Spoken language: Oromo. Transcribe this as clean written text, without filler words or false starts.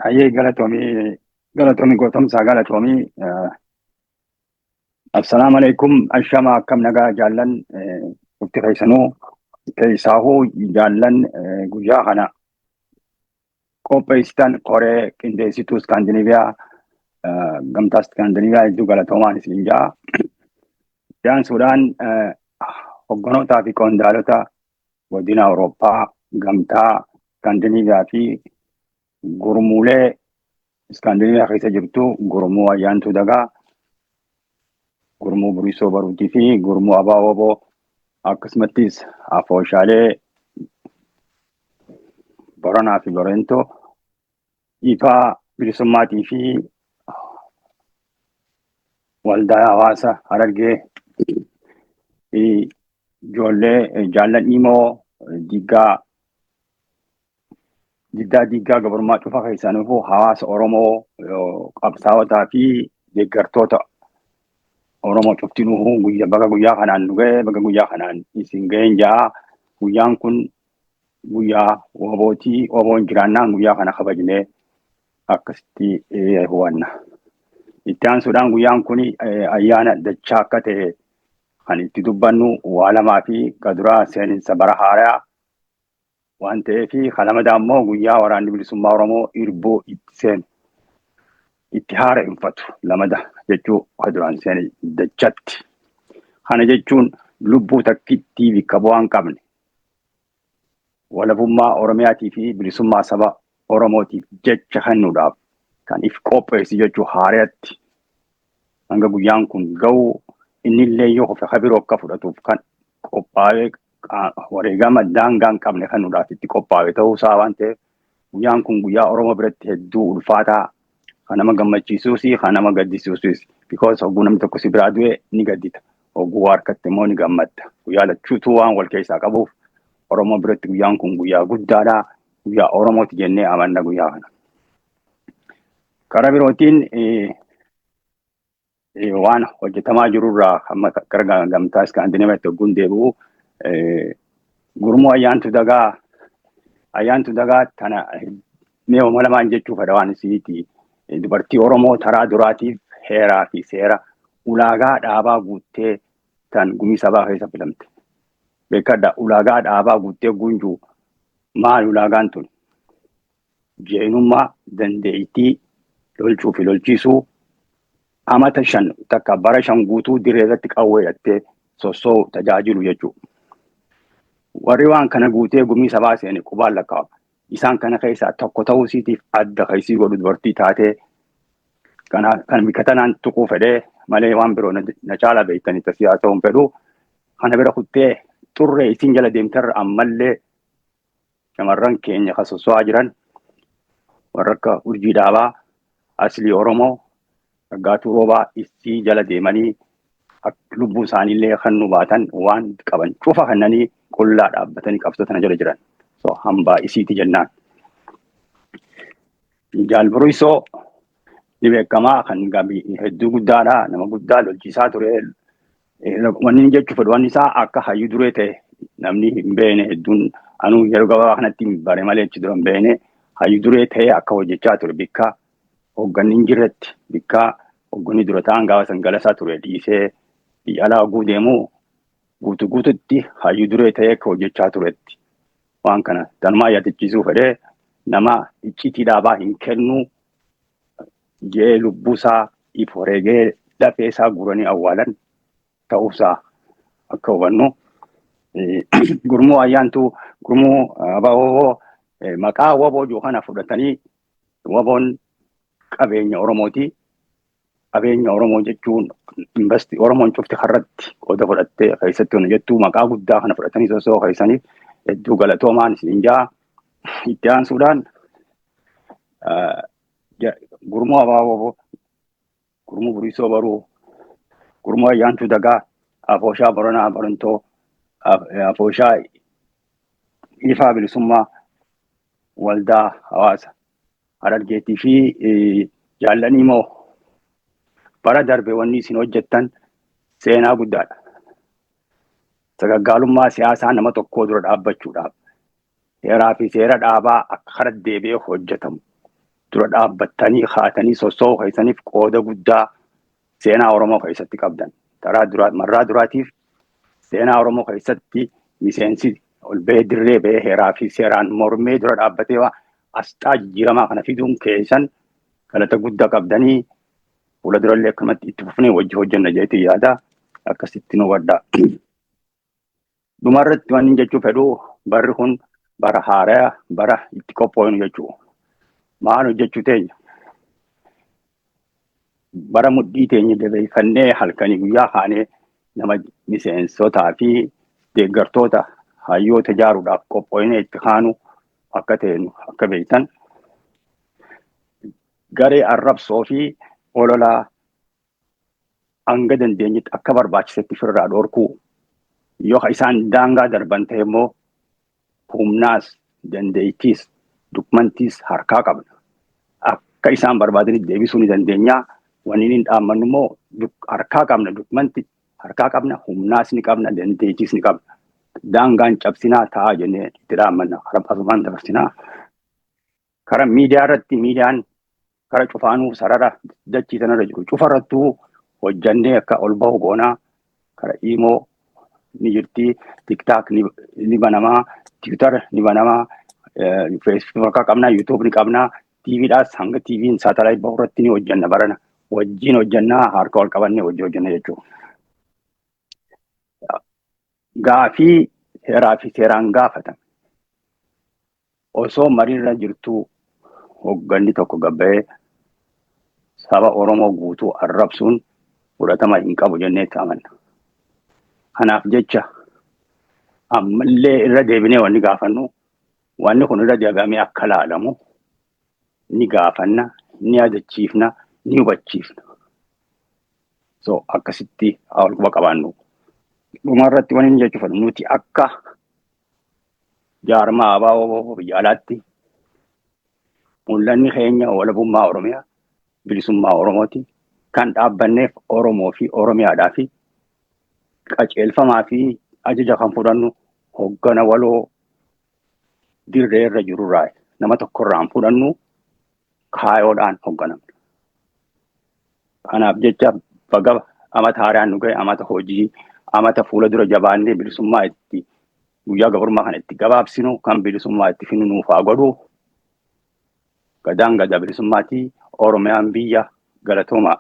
Ayyee galatoomii gootomsaa galatoomii. Assalaamu alaikum ashama akkam nagaa jaallan murtii keessanuu keessaahuu jaallan guyyaa kana qopheessitan koree qindeessituu Iskaandinaviyaa gamtaa Iskaandinaviyaa hedduu galatoomaan isin jaa. Jaansuudhaan hogganotaa fi qondaalota godina Awurooppaa gamtaa Iskaandinaviyaa fi gurmuulee Iskaandinaviyaa keessa jirtu gurmuu ayyaantuu dagaa, gurmuu Buriisoo Baruutii fi gurmuu Abaaboo akkasumattis afooshaalee Boranaa fi Boreentoo ifaa bilisummaatii fi waldaa hawaasa Harargee ijoollee jaallan Imoo Diddaa gabrummaa cufa keessaniifuu hawaasa Oromoo qabsaawotaa fi deeggartoota Oromoo cuftinuufuu guyyaa kanaan nu ga'e baga guyyaa kanaan isin ga'een jaa. Guyyaan kun guyyaa wobootii, woboon jiraannaan guyyaa kana kabajnee akkasitti hubanna. Itti aansuudhaan guyyaan kun ayyaana dachaa akka ta'e kan itti dubbannu waa lamaa fi qaduraa seeninsa bara haaraa waan ta'eef kalamadaa immoo guyyaa waraanni bilisummaa Oromoo irboo itti seenu itti haara'infatu lamada jechuu qaduraan seeni dachatti. Kana jechuun lubbuu takkittii bikka bu'aa hin qabne walabummaa Oromiyaatii fi bilisummaa saba Oromootiif jecha kennuudhaaf kan if qopheessi jechuu haara'atti hanga guyyaan kun ga'u innillee yoo of kabiroo akka fudhatuuf kan qophaa'ee wareegama daangaa hin qabne kennuudhaaf itti qophaa'e ta'uu isaa waan ta'eef guyyaan kun guyyaa Oromoo biratti hedduu ulfaataa kan nama gammachiisuus kan nama gaddisiisuus. Because hogguu namni tokko si biraa du'e ni gaddita, hogguu harkatti immoo ni gammadda. Guyyaa lachuutuu waan wal keessaa qabuuf Oromoo biratti guyyaan kun guyyaa guddaadha. Guyyaa Oromooti jennee amanna guyyaa kana. Karaa birootiin waan hojjetamaa jirurraa gara gamtaa Iskaandinaviyaatti hogguun deebi'u gurmuu ayyaantuu dagaa tana meewwama lamaan jechuu fedha waan isiiti. Dubartii Oromoo taraa duraatiif heeraa fi seera ulaagaa dhaabaa guuttee tan gumii sabaa keessa filamte. Beekadha ulaagaa dhaabaa guuttee guunjuu maal ulaagaan tun? Jeenummaa dandeettii lolchuu fi lolchiisuu amata 5 takka bara 5 guutuu dirree irratti qawwee hidhattee sossoo tajaajilu jechuudha. Warri waan kana guutee gumii sabaa seene qubaan lakkaa'ama. Isaan kana keessaa tokko ta'uu isiitiif adda keessii godhu dubartii taatee kan bikatanaan tuquu fedhee malee waan biroo na caala beektanii tasii haa ta'uun fedhu kana bira kuttee xurree isiin jala deemtarra ammallee shamarran keenya kan sosso'aa jiran warra akka Urjii Dhaabaa, Aslii Oromoo, Raggaatuu Roobaa isii jala deemanii lubbuu isaaniillee kan nu baatan waan qaban cufa kannanii qullaa dhaabbatanii qabsatana jala jiran. So hambaa isiiti jennaan. Jaal Buriisoo ni beekamaa kan hedduu guddaadha. Nama guddaa lolchiisaa ture. Wanni jechuu fedhu waan isaa akka hayyuu duree ta'e namni hin beekne hedduun anuu yeroo gabaabaa kanatti bare malee achi dura hin beekne hayyuu duree ta'e akka hojjechaa ture bikka hoogganni hin jirretti bikka hoogganni dura ta'an gaafa sangalasaa ture dhiisee biyya alaa oguu deemu guututti hayyuu duree ta'e akka hojjechaa turetti. Waan kana danumaa yaadachiisuu fedhee nama icciitii dhaabaa hin kennu jee lubbuusaa if wareegee lafee isaa guranii awwaalan ta'uusaa akka hubannu. Gurmuu ayyaantuu gurmuu Abaaboo maqaa woboo jiru kana fudhatanii woboon qabeenya Oromooti. Qabeenya Oromoo jechuun Oromoon cufti harratti qooda fudhattee keessatti hojjettuu maqaa guddaa kana fudhatanii sosoo keessaniif hedduu galatoomaan isin jaa. Itti aansuudhaan gurmuu Abaaboo, gurmuu Buriisoo Baruu, gurmuu ayyaantuu dagaa, afooshaa Boranaa Barantoo, afooshaa ifaa bilisummaa waldaa hawaasa Harargeetii fi jaallan Imoo bara darbe wanni isin hojjettan seenaa guddaadha. Sagaggaalummaa siyaasaa nama tokkoo dura dhaabbachuudhaaf heeraa fi seera dhaabaa akka karaa deebi'ee hojjetamu dura dhaabbattanii haatanii sossoo keessaniif qooda guddaa seenaa Oromoo keessatti qabdan. Marraa duraatiif seenaa Oromoo keessatti miseensi ol bahee dirree bahee heeraa fi seeraan mormee dura dhaabbatee asxaa jijjiiramaa kana fiduun keessan galata guddaa qabdanii fuula durallee akkamatti itti fufnee wajji hojjenna jeetii yaada akkasitti nu waddaa. Dhumarratti waan jechuu fedhu barri kun bara haaraa bara itti qophoofnu jechuu. Maal hojjechuu teenya? Bara mudhii teenya jabeeffannee halkanii guyyaa kaanee nama miseensotaa fi deeggartoota hayyoota ijaaruudhaaf qophoofnee itti kaanu akka ta'enu akka beektan. Garee arrabsoo fi ololaa hanga dandeenyetti akka barbaachisetti ofirraa dhorkuu yoo isaan daangaa darban ta'e immoo humnaas dandeettiis dukumantiis harkaa qabna. Akka isaan barbaadanitti deebisuu ni dandeenya. Wanni hin dhaammannu immoo harkaa qabna, dukumanti harkaa qabna, humnaas ni qabna, dandeettiis ni qabna. Daangaan cabsinaa taa'aa jennee itti dhaammanna. Asumaan dabarsinaa. Karaa miidiyaa irratti miidiyaan karaa cufaanuu sarara dachii sanarra jiru. Cufarrattuu hojjannee akka ol bahu goonaa karaa Imoo ni jirti, TikTok ni banamaa, Twitter ni banamaa, Facebook qabnaa, YouTube ni qabnaa, TVdhaas hanga TV'n saatalaayit bahu irratti ni hojjanna barana. Wajjin hojjannaa harka ol qabannee wajjin hojjanna jechuudha. Gaafii heeraa fi seeraan gaafatan. Osoo mariirra jirtuu hogganni tokko gabba'ee saba Oromoo guutuu arrabsuun fudhatama hin qabu jennee amanna. Kanaaf jecha ammallee irra deebinee wanni gaafannu wanni kun irra deebi'amee akka laalamu ni gaafanna, ni yaadachiifna, ni hubachiifna. So akkasitti ol quba qabaannu. Dhumarratti wanni jechuu fedhu nuti akka jaarmaa ABO biyya alaatti mul'anni keenya walabummaa Oromiyaa bilisummaa Oromooti kan dhaabbanneef Oromoo fi Oromiyaadhaa fi qajeelfamaa fi ajaja kan fudhannu hoggana waloo dirree irra jirurraa nama tokkorraan fudhannu kaayoodhaan hoogganamna. Kanaaf jecha baga amata haaraan nu gahe amata hojii amata fuula dura jabaannee bilisummaa itti guyyaa gabrummaa kana itti gabaabsinu kan bilisummaa itti finnu nuuf haa godhu. Gadaan gadaa bilisummaatii Oromiyaan biyya galatooma.